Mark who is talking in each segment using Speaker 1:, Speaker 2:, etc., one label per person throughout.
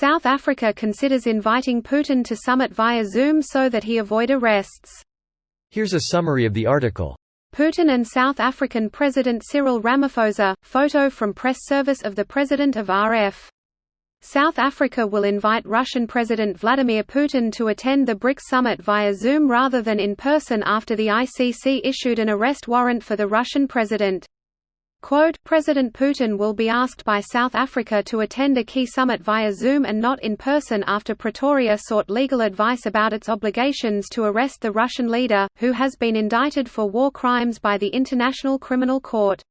Speaker 1: South Africa considers inviting Putin to summit via Zoom so that he avoid arrests.
Speaker 2: Here's a summary of the article.
Speaker 1: Putin and South African President Cyril Ramaphosa. Photo from press service of the President of RF. South Africa will invite Russian President Vladimir Putin to attend the BRICS summit via Zoom rather than in person after the ICC issued an arrest warrant for the Russian president. Quote, President Putin will be asked by South Africa to attend a key summit via Zoom and not in person after Pretoria sought legal advice about its obligations to arrest the Russian leader, who has been indicted for war crimes by the International Criminal Court.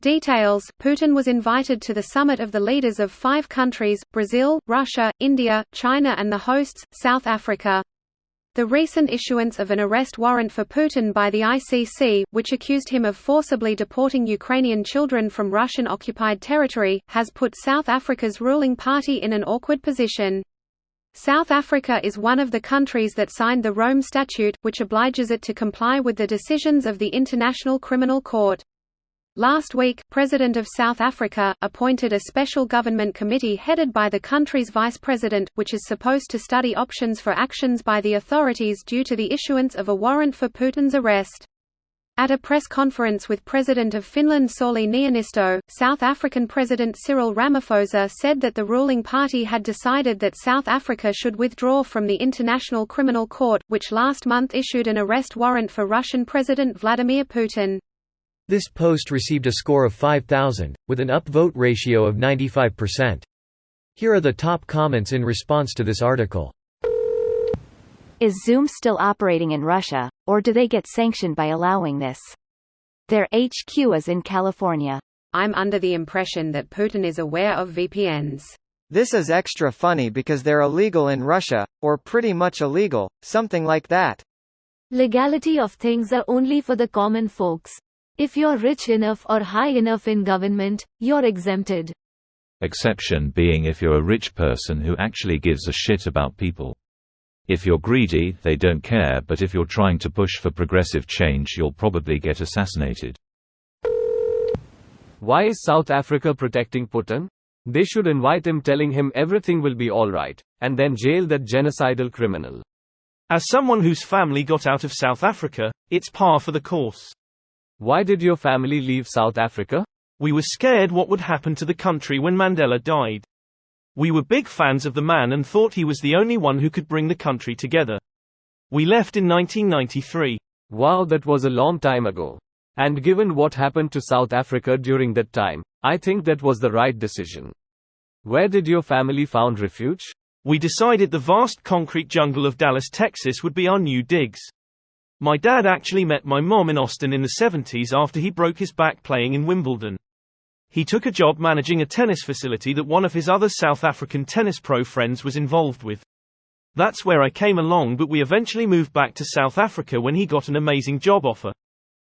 Speaker 1: Details: Putin was invited to the summit of the leaders of 5 countries, Brazil, Russia, India, China and the hosts, South Africa. The recent issuance of an arrest warrant for Putin by the ICC, which accused him of forcibly deporting Ukrainian children from Russian-occupied territory, has put South Africa's ruling party in an awkward position. South Africa is one of the countries that signed the Rome Statute, which obliges it to comply with the decisions of the International Criminal Court. Last week, President of South Africa appointed a special government committee headed by the country's vice president, which is supposed to study options for actions by the authorities due to the issuance of a warrant for Putin's arrest. At a press conference with President of Finland Sauli Niinisto, South African President Cyril Ramaphosa said that the ruling party had decided that South Africa should withdraw from the International Criminal Court, which last month issued an arrest warrant for Russian President Vladimir Putin.
Speaker 2: This post received a score of 5,000, with an upvote ratio of 95%. Here are the top comments in response to this article.
Speaker 3: Is Zoom still operating in Russia, or do they get sanctioned by allowing this? Their HQ is in California.
Speaker 1: I'm under the impression that Putin is aware of VPNs.
Speaker 4: This is extra funny because they're illegal in Russia, or pretty much illegal, something like that.
Speaker 5: Legality of things are only for the common folks. If you're rich enough or high enough in government, you're exempted.
Speaker 6: Exception being if you're a rich person who actually gives a shit about people. If you're greedy, they don't care, but if you're trying to push for progressive change, you'll probably get assassinated.
Speaker 7: Why is South Africa protecting Putin? They should invite him, telling him everything will be alright, and then jail that genocidal criminal.
Speaker 8: As someone whose family got out of South Africa, it's par for the course.
Speaker 7: Why did your family leave South Africa?
Speaker 8: We were scared what would happen to the country when Mandela died. We were big fans of the man and thought he was the only one who could bring the country together. We left in 1993.
Speaker 7: Wow, that was a long time ago. And given what happened to South Africa during that time, I think that was the right decision. Where did your family find refuge?
Speaker 8: We decided the vast concrete jungle of Dallas, Texas would be our new digs. My dad actually met my mom in Austin in the 70s after he broke his back playing in Wimbledon. He took a job managing a tennis facility that one of his other South African tennis pro friends was involved with. That's where I came along, but we eventually moved back to South Africa when he got an amazing job offer.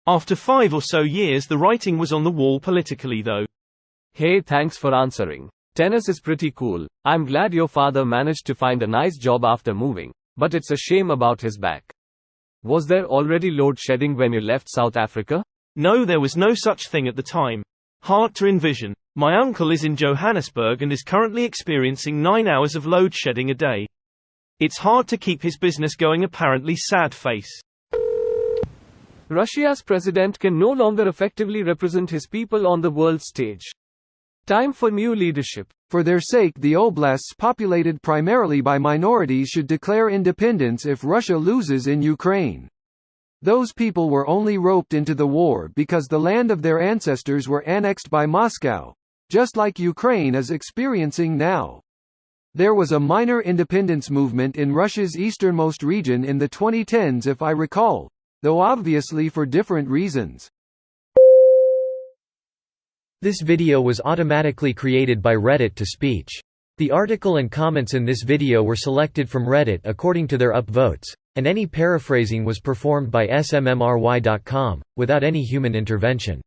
Speaker 8: After 5 or so years, the writing was on the wall politically though.
Speaker 7: Hey, thanks for answering. Tennis is pretty cool. I'm glad your father managed to find a nice job after moving, but it's a shame about his back. Was there already load shedding when you left South Africa?
Speaker 8: No, there was no such thing at the time. Hard to envision. My uncle is in Johannesburg and is currently experiencing 9 hours of load shedding a day. It's hard to keep his business going, apparently. Sad face.
Speaker 7: Russia's president can no longer effectively represent his people on the world stage. Time for new leadership.
Speaker 9: For their sake, the oblasts populated primarily by minorities should declare independence if Russia loses in Ukraine. Those people were only roped into the war because the land of their ancestors were annexed by Moscow, just like Ukraine is experiencing now. There was a minor independence movement in Russia's easternmost region in the 2010s, if I recall, though obviously for different reasons.
Speaker 2: This video was automatically created by Reddit to speech. The article and comments in this video were selected from Reddit according to their upvotes, and any paraphrasing was performed by smmry.com, without any human intervention.